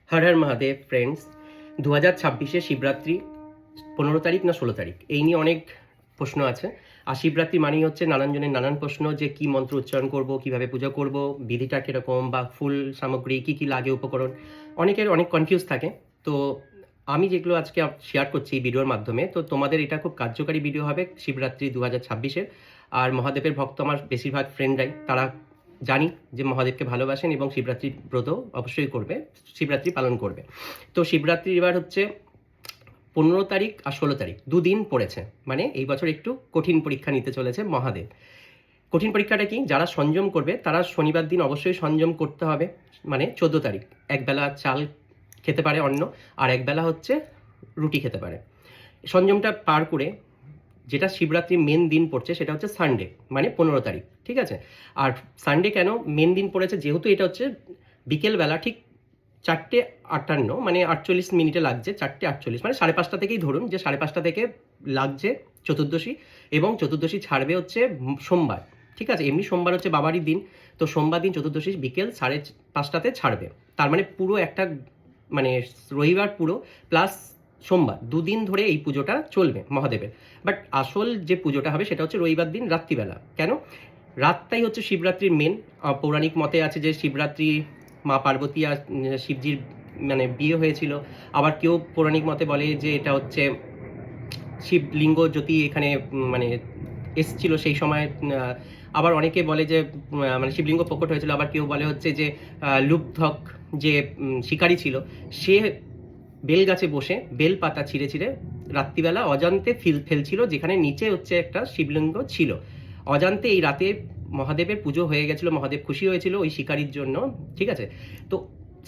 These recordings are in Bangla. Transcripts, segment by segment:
হর হর মহাদেব ফ্রেন্ডস। 2026-এ শিবরাত্রি 15 তারিখ না 16 তারিখ, এই নিয়ে অনেক প্রশ্ন আছে। আর শিবরাত্রি মানেই হচ্ছে নানানজনের নানান প্রশ্ন, যে কি মন্ত্র উচ্চারণ করব, কিভাবে পুজো করব, বিধিটা কীরকম, বা ফুল সামগ্রী কী কী লাগে, উপকরণ, অনেকের অনেক কনফিউজ থাকে। তো আমি যেগুলো আজকে শেয়ার করছি এই ভিডিওর মাধ্যমে, তো তোমাদের এটা খুব কার্যকারী ভিডিও হবে শিবরাত্রি 2026-এর। আর মহাদেবের ভক্ত আমার বেশিরভাগ ফ্রেন্ডরাই, তারা জানি যে মহাদেবকে ভালোবাসেন এবং শিবরাত্রি ব্রত অবশ্যই করবে, শিবরাত্রি পালন করবে। তো শিবরাত্রি এবার হচ্ছে 15 তারিখ আর 16 তারিখ, দুদিন পড়েছে। মানে এই বছর একটু কঠিন পরীক্ষা নিতে চলেছে মহাদেব। কঠিন পরীক্ষাটা কি, যারা সংযম করবে তারা শনিবার দিন অবশ্যই সংযম করতে হবে। মানে 14 তারিখ একবেলা চাল খেতে পারে, অন্ন, আর একবেলা হচ্ছে রুটি খেতে পারে। সংযমটা পার করে যেটা শিবরাত্রির মেন দিন পড়ছে সেটা হচ্ছে সানডে, মানে 15 তারিখ, ঠিক আছে। আর সানডে কেন মেন দিন পড়েছে, যেহেতু এটা হচ্ছে বিকেলবেলা ঠিক 4:58, মানে 48 মিনিটে লাগছে, 4:48, মানে 5:30 থেকেই ধরুন যে 5:30 থেকে লাগছে চতুর্দশী, এবং চতুর্দশী ছাড়বে হচ্ছে সোমবার, ঠিক আছে। এমনি সোমবার হচ্ছে বাবারই দিন, তো সোমবার দিন চতুর্দশী বিকেল 5:30-তে ছাড়বে। তার মানে পুরো একটা, মানে রবিবার পুরো প্লাস সোমবার, দুদিন ধরে এই পুজোটা চলবে মহাদেবের। বাট আসল যে পুজোটা হবে সেটা হচ্ছে রবিবার দিন রাত্রিবেলা। কেন? রাতটাই হচ্ছে শিবরাত্রির মেন। পৌরাণিক মতে আছে যে শিবরাত্রি মা পার্বতী আর শিবজির মানে বিয়ে হয়েছিল। আবার কেউ পৌরাণিক মতে বলে যে এটা হচ্ছে শিবলিঙ্গ জ্যোতি এখানে মানে এসছিল সেই সময়। আবার অনেকে বলে যে মানে শিবলিঙ্গ প্রকট হয়েছিল। আবার কেউ বলে হচ্ছে যে লুব্ধক যে শিকারী ছিল, সে বেল গাছে বসে বেল পাতা ছিঁড়ে ছিঁড়ে রাত্রিবেলা অজান্তে ফেলছিল, যেখানে নিচে হচ্ছে একটা শিবলিঙ্গ ছিল। অজান্তে এই রাতে মহাদেবের পুজো হয়ে গেছিল, মহাদেব খুশি হয়েছিল ওই শিকারির জন্য, ঠিক আছে। তো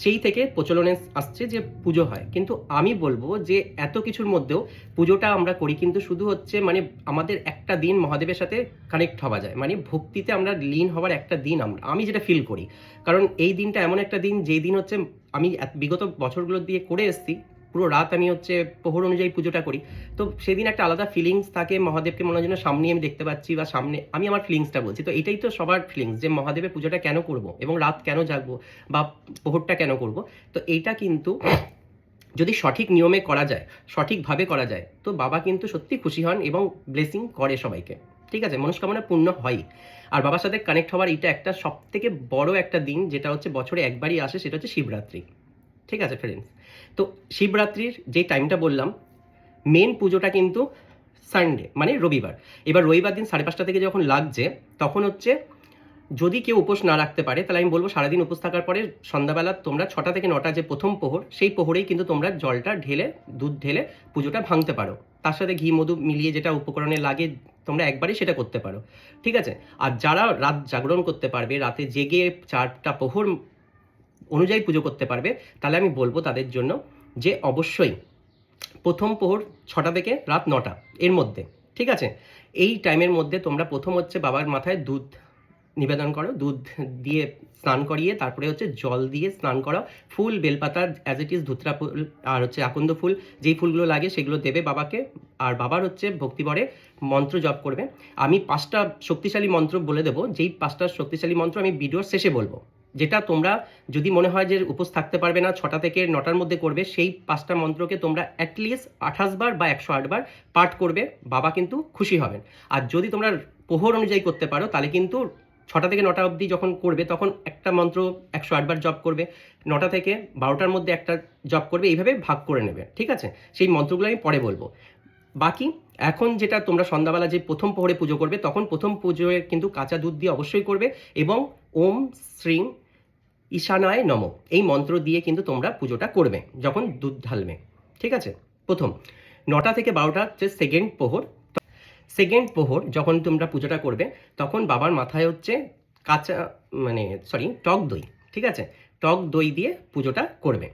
সেই থেকে প্রচলনে আসছে যে পুজো হয়। কিন্তু আমি বলবো যে এত কিছুর মধ্যেও পুজোটা আমরা করি কিন্তু শুধু হচ্ছে মানে আমাদের একটা দিন মহাদেবের সাথে কানেক্ট হওয়া যায়, মানে ভক্তিতে আমরা লীন হওয়ার একটা দিন আমি যেটা ফিল করি। কারণ এই দিনটা এমন একটা দিন যেই দিন হচ্ছে আমি বিগত বছরগুলো দিয়ে করে এসেছি, পুরো রাত আমি হচ্ছে প্রহর অনুযায়ী পুজোটা করি। তো সেদিন একটা আলাদা ফিলিংস থাকে, মহাদেবকে মনে হয় যেন সামনে আমি দেখতে পাচ্ছি, বা সামনে আমি আমার ফিলিংসটা বলছি। তো এটাই তো সবার ফিলিংস, যে মহাদেবের পুজোটা কেন করব এবং রাত কেন জাগবো বা প্রহরটা কেন করব। তো এইটা কিন্তু যদি সঠিক নিয়মে করা যায়, সঠিকভাবে করা যায়, তো বাবা কিন্তু সত্যি খুশি হন এবং ব্লেসিং করে সবাইকে, ঠিক আছে। মনস্কামনা পূর্ণ হয়। আর বাবার সাথে কানেক্ট হওয়ার এটা একটা সব থেকে বড় একটা দিন, যেটা হচ্ছে বছরে একবারই আসে, সেটা হচ্ছে শিবরাত্রি, ঠিক আছে ফ্রেন্ডস। তো শিবরাত্রির যে টাইমটা বললাম, মেন পুজোটা কিন্তু সানডে মানে রবিবার। এবার রবিবার দিন 5:30 থেকে যখন লাগছে, তখন হচ্ছে যদি কেউ উপোস না রাখতে পারে, তাহলে আমি বলবো সারাদিন উপোস থাকার পরে সন্ধ্যাবেলা তোমরা 6টা থেকে 9টা যে প্রথম প্রহর, সেই প্রহরেই কিন্তু তোমরা জলটা ঢেলে, দুধ ঢেলে পুজোটা ভাঙতে পারো। তার সাথে ঘি মধু মিলিয়ে যেটা উপকরণে লাগে তোমরা একবারই সেটা করতে পারো, ঠিক আছে। আর যারা রাত জাগরণ করতে পারবে, রাতে জেগে 4টা প্রহর অনুযায়ী পুজো করতে পারবে, তাহলে আমি বলবো তাদের জন্য যে অবশ্যই প্রথম প্রহর 6টা থেকে রাত 9টা এর মধ্যে, ঠিক আছে। এই টাইমের মধ্যে তোমরা প্রথম হচ্ছে বাবার মাথায় দুধ নিবেদন করো, দুধ দিয়ে স্নান করিয়ে তারপরে হচ্ছে জল দিয়ে স্নান করা, ফুল বেলপাতা অ্যাজ ইট ইজ, ধুতরা ফুল আর হচ্ছে আকন্দ ফুল, যেই ফুলগুলো লাগে সেগুলো দেবে বাবাকে। আর বাবার হচ্ছে ভক্তিভরে মন্ত্র জপ করবে। আমি 5টা শক্তিশালী মন্ত্র বলে দেবো, যেই 5টা শক্তিশালী মন্ত্র আমি ভিডিওর শেষে বলবো, যেটা তোমরা যদি মনে হয় যে উপোস থাকতে পারবে না, 6টা থেকে 9টার মধ্যে করবে, সেই 5টা মন্ত্রকে তোমরা অ্যাটলিস্ট 28 বার বা 108 বার পাঠ করবে, বাবা কিন্তু খুশি হবেন। আর যদি তোমরা প্রহর অনুযায়ী করতে পারো, তাহলে কিন্তু 6টা থেকে 9টা অবধি যখন করবে তখন একটা মন্ত্র 108 বার জপ করবে, 9টা থেকে 12টার মধ্যে একটা জপ করবে, এইভাবে ভাগ করে নেবে, ঠিক আছে। সেই মন্ত্রগুলো আমি পরে বলবো। বাকি এখন যেটা তোমরা সন্ধ্যাবেলা যে প্রথম প্রহরে পুজো করবে, তখন প্রথম পুজোয় কিন্তু কাঁচা দুধ দিয়ে অবশ্যই করবে, এবং ওম শ্রীং ঈশানায় নম এই মন্ত্র দিয়ে কিন্তু তোমরা পুজোটা করবে যখন দুধ ঢালবে, ঠিক আছে। প্রথম 9টা থেকে 12টা হচ্ছে সেকেন্ড প্রহর। সেকেন্ড প্রহর যখন তোমরা পুজোটা করবে, তখন বাবার মাথায় হচ্ছে কাঁচা মানে টক দই, ঠিক আছে, টক দই দিয়ে পুজোটা করবে।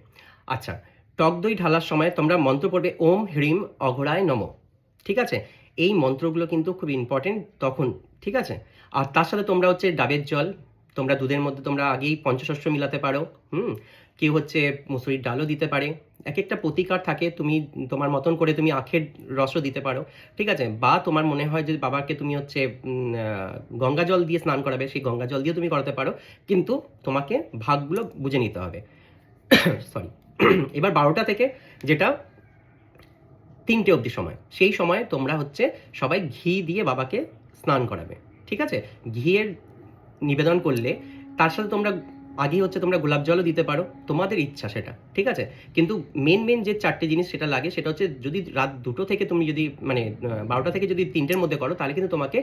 আচ্ছা, টক দই ঢালার সময় তোমরা মন্ত্র পড়বে ওম হ্রিম অঘরায় নম, ঠিক আছে। এই মন্ত্রগুলো কিন্তু খুব ইম্পর্টেন্ট তখন, ঠিক আছে। আর তার সাথে তোমরা হচ্ছে ডাবের জল, তোমরা দুধের মধ্যে তোমরা আগেই পঞ্চশস্য মিলাতে পারো, কেউ হচ্ছে মুসুরির ডালও দিতে পারে, এক একটা প্রতিকার থাকে, তুমি তোমার মতন করে তুমি আখের রসও দিতে পারো, ঠিক আছে। বা তোমার মনে হয় যে বাবাকে তুমি হচ্ছে গঙ্গা জল দিয়ে স্নান করাবে, সেই গঙ্গা জল দিয়ে তুমি করাতে পারো, কিন্তু তোমাকে ভাগগুলো বুঝে নিতে হবে। সরি। এবার 12টা থেকে যেটা 3টে অবধি সময়, সেই সময় তোমরা হচ্ছে সবাই ঘি দিয়ে বাবাকে স্নান করাবে, ঠিক আছে? ঘিয়ের নিবেদন করলে তার সাথে তোমরা আগেই হচ্ছে তোমরা গোলাপ জলও দিতে পারো, তোমাদের ইচ্ছা সেটা, ঠিক আছে? কিন্তু মেন যে 4টে জিনিস সেটা লাগে, সেটা হচ্ছে যদি রাত 2টো থেকে তুমি যদি মানে 12টা থেকে যদি 3টের মধ্যে করো, তাহলে কিন্তু তোমাকে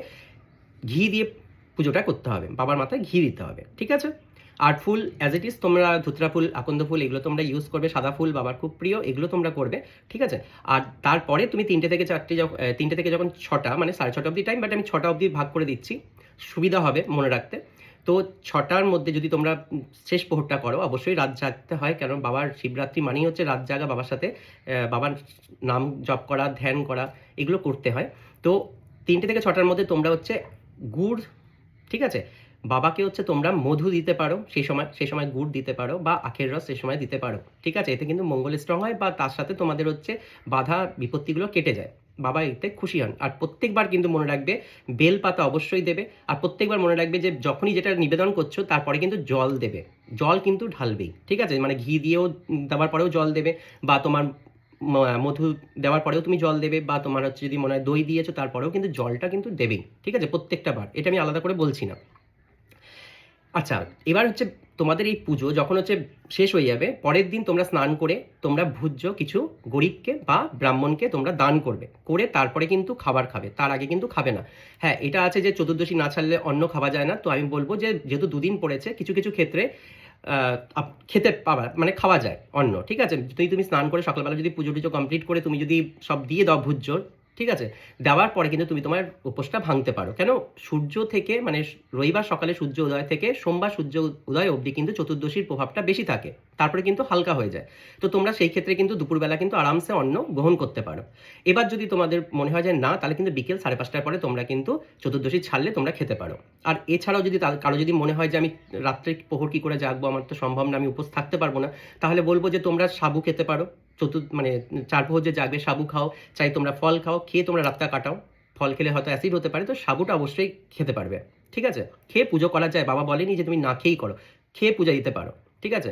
ঘি দিয়ে পুজোটা করতে হবে, বাবার মাথায় ঘি দিতে হবে, ঠিক আছে? আর ফুল অ্যাজ ইট ইজ তোমরা ধুতরা ফুল, আকন্দ ফুল এগুলো তোমরা ইউজ করবে, সাদা ফুল বাবার খুব প্রিয়, এগুলো তোমরা করবে, ঠিক আছে? আর তারপরে তুমি 3টে থেকে 4টে, 3টে থেকে যখন 6টা মানে 6:30 অবধি টাইম, বাট আমি 6টা অবধি ভাগ করে দিচ্ছি, সুবিধা হবে মনে রাখতে। তো 6টার মধ্যে যদি তোমরা শেষ প্রহরটা করো, অবশ্যই রাত জাগতে হয়, কারণ বাবার শিবরাত্রি মানেই হচ্ছে রাত জাগা, বাবার সাথে বাবার নাম জপ করা, ধ্যান করা, এগুলো করতে হয়। তো 3টে থেকে 6টার মধ্যে তোমরা হচ্ছে গুড়, ঠিক আছে, বাবাকে হচ্ছে তোমরা মধু দিতে পারো সেই সময় গুড় দিতে পারো, বা আখের রস সেই সময় দিতে পারো, ঠিক আছে? এতে কিন্তু মঙ্গল স্ট্রং হয়, বা তার সাথে তোমাদের হচ্ছে বাধা বিপত্তিগুলো কেটে যায়, বাবা এতে খুশি হন। আর প্রত্যেকবার কিন্তু মনে রাখবে বেল পাতা অবশ্যই দেবে, আর প্রত্যেকবার মনে রাখবে যে যখনই যেটা নিবেদন করছো তারপরে কিন্তু জল দেবে, জল কিন্তু ঢালবেই, ঠিক আছে? মানে ঘি দিয়েও দেওয়ার পরেও জল দেবে, বা তোমার মধু দেওয়ার পরেও তুমি জল দেবে, বা তোমার হচ্ছে যদি মনে হয় দই দিয়েছো তারপরেও কিন্তু জলটা কিন্তু দেবেই, ঠিক আছে? প্রত্যেকটা বার, এটা আমি আলাদা করে বলছি না। আচ্ছা, এবার হচ্ছে তোমাদের এই পুজো যখন হচ্ছে শেষ হয়ে যাবে, পরের দিন তোমরা স্নান করে তোমরা ভোজ্য কিছু গরিবকে বা ব্রাহ্মণকে তোমরা দান করবে, করে তারপরে কিন্তু খাবার খাবে, তার আগে কিন্তু খাবে না। হ্যাঁ, এটা আছে যে চতুর্দশী না ছাড়লে অন্ন খাওয়া যায় না, তো আমি বলবো যে যেহেতু 2 দিন পড়েছে, কিছু কিছু ক্ষেত্রে খেতে পাবা, মানে খাওয়া যায় অন্ন, ঠিক আছে? যদি তুমি স্নান করে সকালবেলা যদি পুজো টুজো কমপ্লিট করে তুমি যদি সব দিয়ে দাও ভোজ্য, ঠিক আছে, দেওয়ার পরে কিন্তু তুমি তোমার উপোসটা ভাঙতে পারো। কেন? সূর্য থেকে মানে রবিবার সকালে সূর্য উদয় থেকে সোমবার সূর্য উদয় অবধি কিন্তু চতুর্দশীর প্রভাবটা বেশি থাকে, তারপরে কিন্তু হালকা হয়ে যায়। তো তোমরা সেই ক্ষেত্রে কিন্তু দুপুরবেলা কিন্তু আরামসে অন্ন গ্রহণ করতে পারো। এবার যদি তোমাদের মনে হয় যে না, তাহলে কিন্তু বিকেল 5:30টার পরে তোমরা কিন্তু চতুর্দশী ছাড়লে তোমরা খেতে পারো। আর এছাড়াও যদি কারো যদি মনে হয় যে আমি রাত্রে প্রহর কী করে জাগবো, আমার তো সম্ভব না, আমি উপোস থাকতে পারবো না, তাহলে বলবো যে তোমরা সাবু খেতে পারো। মানে 4 প্রহর যে জাগবে সাবু খাও, চাই তোমরা ফল খাও, খেয়ে তোমরা রাতটা কাটাও। ফল খেলে হয়তো অ্যাসিড হতে পারে, তো সাবুটা অবশ্যই খেতে পারবে, ঠিক আছে? খেয়ে পুজো করা যায়, বাবা বলেনি যে তুমি না খেয়েই করো, খেয়ে পূজা দিতে পারো, ঠিক আছে?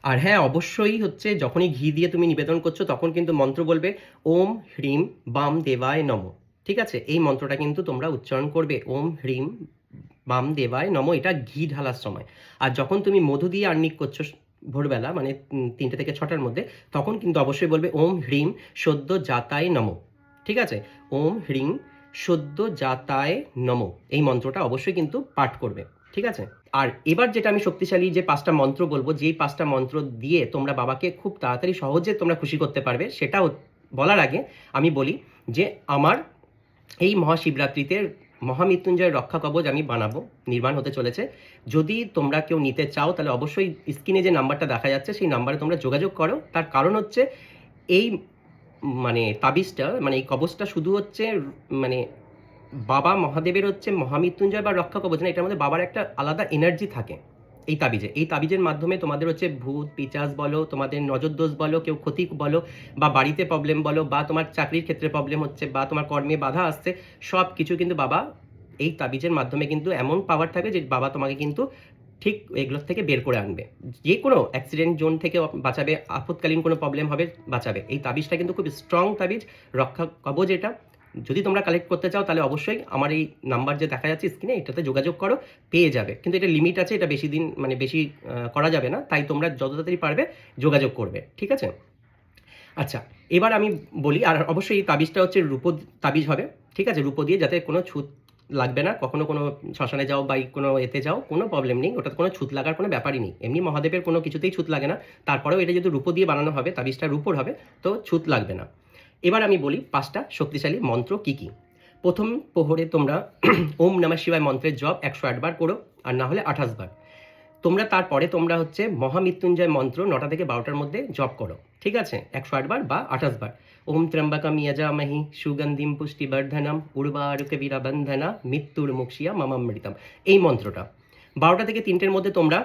আর হ্যাঁ, অবশ্যই হচ্ছে যখনই ঘি দিয়ে তুমি নিবেদন করছো তখন কিন্তু মন্ত্র বলবে ওম হ্রিম বাম দেবায় নমঃ, ঠিক আছে? এই মন্ত্রটা কিন্তু তোমরা উচ্চারণ করবে, ওম হ্রিম বাম দেবায় নমঃ, এটা ঘি ঢালার সময়। আর যখন তুমি মধু দিয়ে আহ্নিক করছো ভোরবেলা মানে 3টে থেকে 6টার মধ্যে, তখন কিন্তু অবশ্যই বলবে ওম হ্রিম সদ্য জাতায় নমঃ, ঠিক আছে? ওম হ্রিম সদ্য জাতায় নমঃ, এই মন্ত্রটা অবশ্যই কিন্তু পাঠ করবে, ঠিক আছে? আর এবার যেটা আমি শক্তিশালী যে 5টা মন্ত্র বলবো, যেই 5টা মন্ত্র দিয়ে তোমরা বাবাকে খুব তাড়াতাড়ি সহজে তোমরা খুশি করতে পারবে, সেটা বলার আগে আমি বলি যে আমার এই মহাশিবরাত্রিতে মহামৃত্যুঞ্জয়ের রক্ষা কবচ আমি বানাবো, নির্মাণ হতে চলেছে। যদি তোমরা কেউ নিতে চাও তাহলে অবশ্যই স্ক্রিনে যে নাম্বারটা দেখা যাচ্ছে সেই নাম্বারে তোমরা যোগাযোগ করো। তার কারণ হচ্ছে এই মানে তাবিজটা মানে এই কবচটা শুধু হচ্ছে মানে বাবা মহাদেবের হচ্ছে মহামৃত্যুঞ্জয় বা রক্ষা কবচ না, এটার মধ্যে বাবার একটা আলাদা এনার্জি থাকে এই তাবিজের মাধ্যমে তোমাদের হচ্ছে ভূত পিচাস বলো, তোমাদের নজর দোষ বলো, কেউ ক্ষতি বলো, বা বাড়িতে প্রবলেম বলো, বা তোমার চাকরির ক্ষেত্রে প্রবলেম হচ্ছে, বা তোমার কর্মে বাধা আসছে, সব কিছু কিন্তু বাবা এই তাবিজের মাধ্যমে কিন্তু এমন পাওয়ার থাকে যে বাবা তোমাকে কিন্তু ঠিক এগুলোর থেকে বের করে আনবে, যে কোনো অ্যাক্সিডেন্ট জোন থেকে বাঁচাবে, আপদকালীন কোনো প্রবলেম হবে বাঁচাবে। এই তাবিজটা কিন্তু খুব স্ট্রং তাবিজ, রক্ষা কবচ এটা। যদি তোমরা কালেক্ট করতে চাও তাহলে অবশ্যই আমার এই নাম্বার যে দেখা যাচ্ছে স্ক্রিনে, এটাতে যোগাযোগ করো, পেয়ে যাবে। কিন্তু এটা লিমিট আছে, এটা বেশি দিন মানে বেশি করা যাবে না, তাই তোমরা যত তাড়াতাড়ি পারবে যোগাযোগ করবে, ঠিক আছে? আচ্ছা, এবার আমি বলি, আর অবশ্যই এই তাবিজটা হচ্ছে রূপো তাবিজ হবে, ঠিক আছে? রূপো দিয়ে, যাতে কোনো ছুত লাগবে না, কখনো কোনো শ্মশানে যাও বা কোনো এতে যাও কোনো প্রবলেম নেই, ওটাতে কোনো ছুত লাগার কোনো ব্যাপারই নেই। এমনি মহাদেবের কোনো কিছুতেই ছুত লাগে না, তারপরেও এটা যেহেতু রূপো দিয়ে বানানো হবে, তাবিজটা রূপোর হবে, তো ছুত লাগবে না। এবার আমি বলি 5টা শক্তিশালী মন্ত্র কি কি। প্রথম প্রহরে তোমরা ওম নমঃ শিবায় মন্ত্রের জপ 108 বার করো, আর না হলে 28 বার। তোমরা তারপরে তোমরা হচ্ছে মহামৃত্যুঞ্জয় মন্ত্র 9টা থেকে 12টার মধ্যে জপ করো, ঠিক আছে? 108 বার বা 28 বার। ওম ত্র্যম্বকম যজামহি সুগন্ধিম পুষ্টিবর্ধনম উর্বারুকবীরা বন্ধনা মৃত্যুর মুক্ষিয়া মমামৃতম, এই মন্ত্রটা 12টা থেকে 3টের মধ্যে তোমরা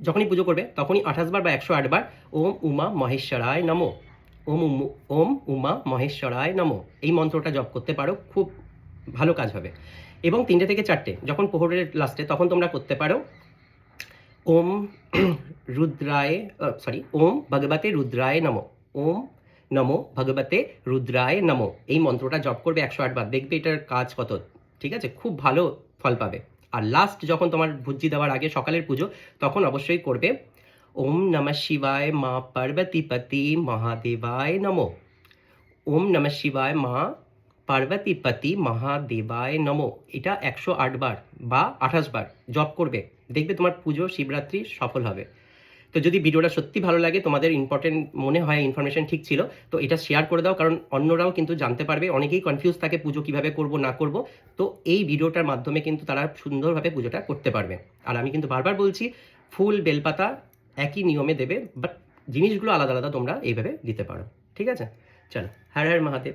যখনই পুজো করবে তখনই 28 বার বা 108 বার ওম উমা মহেশ্বরায় নমঃ, ওম উমা মহেশ্বরায় নমঃ, এই মন্ত্রটা জপ করতে পারো, খুব ভালো কাজ হবে। এবং 3টে থেকে 4টে যখন প্রহরের লাস্টে, তখন তোমরা করতে পারো ওম রুদ্রায় ওম ভগবতে রুদ্রায় নমো। ওম নমো ভগবতে রুদ্রায় নমো, এই মন্ত্রটা জপ করবে 108 বার, দেখবে এটার কাজ কত, ঠিক আছে, খুব ভালো ফল পাবে। আর লাস্ট যখন তোমার ভুজ্জি দেওয়ার আগে সকালের পুজো, তখন অবশ্যই করবে ওম নমঃ শিবায় মা পার্বতীপতি মহাদেবায় নমো। ওম নমঃ শিবায় মা পার্বতীপতি মহাদেবায় নমো, এটা 108 বার বা 28 বার জপ করবে, দেখবে তোমার পুজো শিবরাত্রি সফল হবে। তো যদি ভিডিওটা সত্যি ভালো লাগে, তোমাদের ইম্পর্টেন্ট মনে হয়, ইনফরমেশন ঠিক ছিল, তো এটা শেয়ার করে দাও, কারণ অন্যরাও কিন্তু জানতে পারবে। অনেকেই কনফিউজ থাকে পুজো কিভাবে করব না করব, তো এই ভিডিওটার মাধ্যমে কিন্তু তারা সুন্দরভাবে পুজোটা করতে পারবে। আর আমি কিন্তু বারবার বলছি, ফুল বেলপাতা একই নিয়মে দেবে, বাট জিনিসগুলো আলাদা আলাদা তোমরা এইভাবে দিতে পারো, ঠিক আছে? চলো, হর হর মহাদেব।